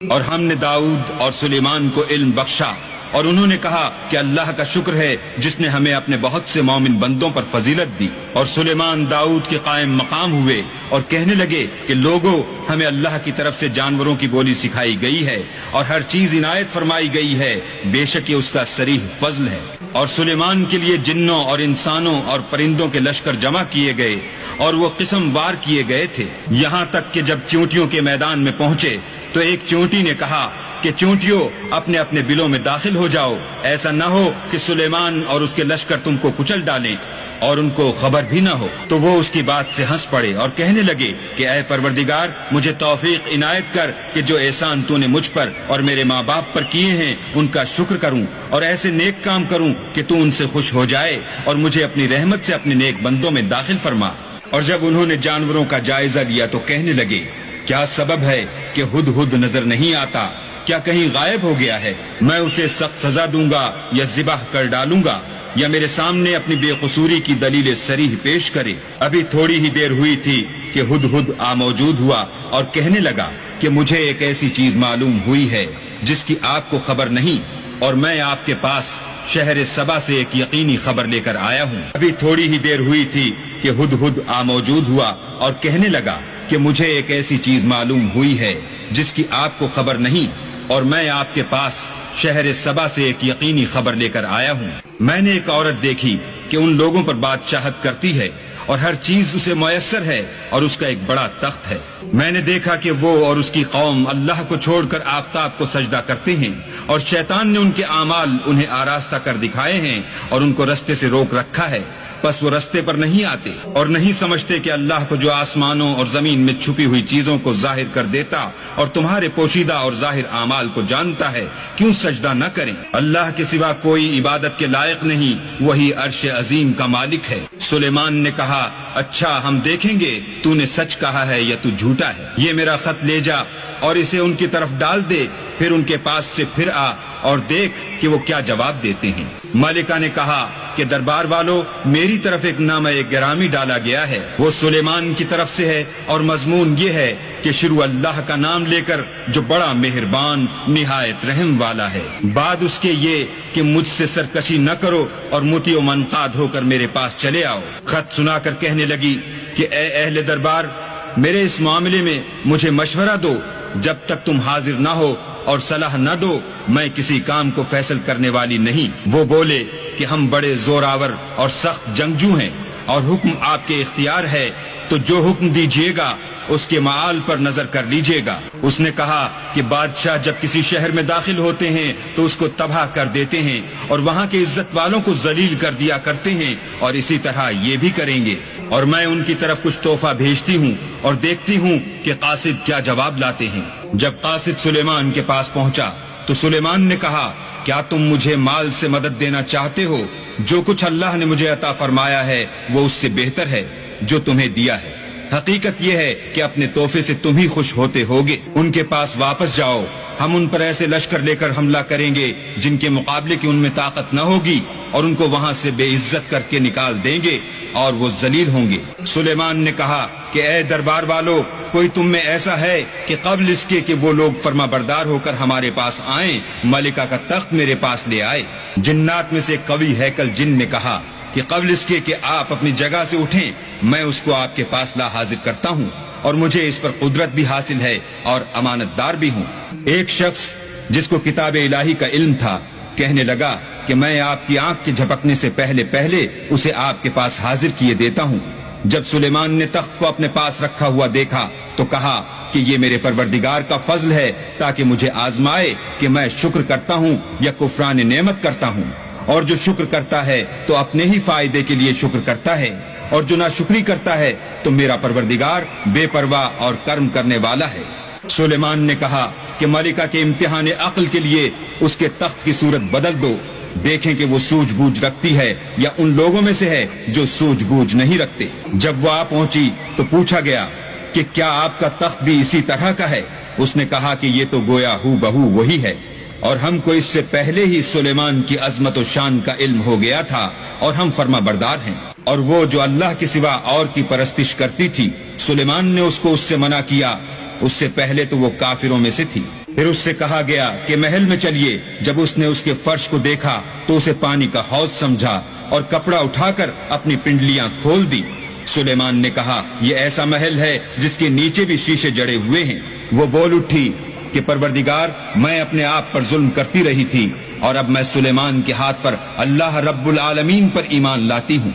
اور ہم نے داؤد اور سلیمان کو علم بخشا، اور انہوں نے کہا کہ اللہ کا شکر ہے جس نے ہمیں اپنے بہت سے مومن بندوں پر فضیلت دی۔ اور سلیمان داؤد کے قائم مقام ہوئے اور کہنے لگے کہ لوگوں، ہمیں اللہ کی طرف سے جانوروں کی بولی سکھائی گئی ہے اور ہر چیز عنایت فرمائی گئی ہے، بے شک یہ اس کا صریح فضل ہے۔ اور سلیمان کے لیے جنوں اور انسانوں اور پرندوں کے لشکر جمع کیے گئے اور وہ قسم وار کیے گئے تھے، یہاں تک کہ جب چونٹیوں کے میدان میں پہنچے تو ایک چونٹی نے کہا کہ چونٹیوں اپنے اپنے بلوں میں داخل ہو جاؤ، ایسا نہ ہو کہ سلیمان اور اس کے لشکر تم کو کچل ڈالیں اور ان کو خبر بھی نہ ہو۔ تو وہ اس کی بات سے ہنس پڑے اور کہنے لگے کہ اے پروردگار، مجھے توفیق عنایت کر کہ جو احسان تو نے مجھ پر اور میرے ماں باپ پر کیے ہیں ان کا شکر کروں اور ایسے نیک کام کروں کہ تو ان سے خوش ہو جائے اور مجھے اپنی رحمت سے اپنے نیک بندوں میں داخل فرما۔ اور جب انہوں نے جانوروں کا جائزہ لیا تو کہنے لگے کیا سبب ہے کہ ہدہد نظر نہیں آتا؟ کیا کہیں غائب ہو گیا ہے؟ میں اسے سخت سزا دوں گا یا ذبح کر ڈالوں گا یا میرے سامنے اپنی بے قصوری کی دلیل صریح پیش کرے۔ ابھی تھوڑی ہی دیر ہوئی تھی کہ ہدہد موجود ہوا اور کہنے لگا کہ مجھے ایک ایسی چیز معلوم ہوئی ہے جس کی آپ کو خبر نہیں، اور میں آپ کے پاس شہر سبا سے ایک یقینی خبر لے کر آیا ہوں۔ ابھی تھوڑی ہی دیر ہوئی تھی کہ ہدہد موجود ہوا اور کہنے لگا کہ مجھے ایک ایسی چیز معلوم ہوئی ہے جس کی آپ کو خبر نہیں، اور میں آپ کے پاس شہر سبا سے ایک یقینی خبر لے کر آیا ہوں۔ میں نے ایک عورت دیکھی کہ ان لوگوں پر بادشاہت کرتی ہے اور ہر چیز اسے میسر ہے اور اس کا ایک بڑا تخت ہے۔ میں نے دیکھا کہ وہ اور اس کی قوم اللہ کو چھوڑ کر آفتاب کو سجدہ کرتے ہیں، اور شیطان نے ان کے اعمال انہیں آراستہ کر دکھائے ہیں اور ان کو رستے سے روک رکھا ہے، بس وہ رستے پر نہیں آتے اور نہیں سمجھتے کہ اللہ کو جو آسمانوں اور زمین میں چھپی ہوئی چیزوں کو ظاہر کر دیتا اور تمہارے پوشیدہ اور ظاہر اعمال کو جانتا ہے، کیوں سجدہ نہ کریں؟ اللہ کے سوا کوئی عبادت کے لائق نہیں، وہی عرش عظیم کا مالک ہے۔ سلیمان نے کہا اچھا ہم دیکھیں گے تو نے سچ کہا ہے یا تو جھوٹا ہے۔ یہ میرا خط لے جا اور اسے ان کی طرف ڈال دے، پھر ان کے پاس سے پھر آ اور دیکھ کہ وہ کیا جواب دیتے ہیں۔ ملکہ نے کہا کہ دربار والو، میری طرف ایک نامہ گرامی ڈالا گیا ہے، وہ سلیمان کی طرف سے ہے، اور مضمون یہ ہے کہ شروع اللہ کا نام لے کر جو بڑا مہربان نہایت رحم والا ہے، بعد اس کے یہ کہ مجھ سے سرکشی نہ کرو اور مطیع و منقاد ہو کر میرے پاس چلے آؤ۔ خط سنا کر کہنے لگی کہ اے اہل دربار، میرے اس معاملے میں مجھے مشورہ دو، جب تک تم حاضر نہ ہو اور صلاح نہ دو میں کسی کام کو فیصل کرنے والی نہیں۔ وہ بولے کہ ہم بڑے زوراور اور سخت جنگجو ہیں اور حکم آپ کے اختیار ہے، تو جو حکم دیجیے گا اس کے معال پر نظر کر لیجیے گا۔ اس نے کہا کہ بادشاہ جب کسی شہر میں داخل ہوتے ہیں تو اس کو تباہ کر دیتے ہیں اور وہاں کے عزت والوں کو ذلیل کر دیا کرتے ہیں، اور اسی طرح یہ بھی کریں گے، اور میں ان کی طرف کچھ تحفہ بھیجتی ہوں اور دیکھتی ہوں کہ قاصد کیا جواب لاتے ہیں۔ جب قاصد سلیمان کے پاس پہنچا تو سلیمان نے کہا کیا تم مجھے مال سے مدد دینا چاہتے ہو؟ جو کچھ اللہ نے مجھے عطا فرمایا ہے وہ اس سے بہتر ہے جو تمہیں دیا ہے۔ حقیقت یہ ہے کہ اپنے تحفے سے تم ہی خوش ہوتے ہوگے۔ ان کے پاس واپس جاؤ، ہم ان پر ایسے لشکر لے کر حملہ کریں گے جن کے مقابلے کی ان میں طاقت نہ ہوگی، اور ان کو وہاں سے بے عزت کر کے نکال دیں گے اور وہ ذلیل ہوں گے۔ سلیمان نے کہا کہ اے دربار والو، کوئی تم میں ایسا ہے کہ قبل اس کے کہ وہ لوگ فرما بردار ہو کر ہمارے پاس آئیں، ملکہ کا تخت میرے پاس لے آئے؟ جنات میں سے قوی ہیکل جن نے کہا کہ قبل اس کے کہ آپ اپنی جگہ سے اٹھیں میں اس کو آپ کے پاس لا حاضر کرتا ہوں، اور مجھے اس پر قدرت بھی حاصل ہے اور امانت دار بھی ہوں۔ ایک شخص جس کو کتاب الہی کا علم تھا کہنے لگا کہ میں آپ کی آنکھ کے جھپکنے سے پہلے اسے آپ کے پاس حاضر کیے دیتا ہوں۔ جب سلیمان نے تخت کو اپنے پاس رکھا ہوا دیکھا تو کہا کہ یہ میرے پروردگار کا فضل ہے تاکہ مجھے آزمائے کہ میں شکر کرتا ہوں یا کفران نعمت کرتا ہوں، اور جو شکر کرتا ہے تو اپنے ہی فائدے کے لیے شکر کرتا ہے، اور جو ناشکری کرتا ہے تو میرا پروردگار بے پرواہ اور کرم کرنے والا ہے۔ سلیمان نے کہا کہ ملکہ کے امتحان عقل کے لیے اس کے تخت کی صورت بدل دو، دیکھیں کہ وہ سوجھ بوجھ رکھتی ہے یا ان لوگوں میں سے ہے جو سوجھ بوجھ نہیں رکھتے۔ جب وہ آ پہنچی تو پوچھا گیا کہ کیا آپ کا تخت بھی اسی طرح کا ہے؟ اس نے کہا کہ یہ تو گویا ہو بہو وہی ہے، اور ہم کو اس سے پہلے ہی سلیمان کی عظمت و شان کا علم ہو گیا تھا اور ہم فرما بردار ہیں۔ اور وہ جو اللہ کے سوا اور کی پرستش کرتی تھی، سلیمان نے اس کو اس سے منع کیا، اس سے پہلے تو وہ کافروں میں سے تھی۔ پھر اس سے کہا گیا کہ محل میں چلیے. جب اس نے اس کے فرش کو دیکھا تو اسے پانی کا حوض سمجھا اور کپڑا اٹھا کر اپنی پنڈلیاں کھول دی. سلیمان نے کہا یہ ایسا محل ہے جس کے نیچے بھی شیشے جڑے ہوئے ہیں. وہ بول اٹھی کہ پروردگار میں اپنے آپ پر ظلم کرتی رہی تھی اور اب میں سلیمان کے ہاتھ پر اللہ رب العالمین پر ایمان لاتی ہوں.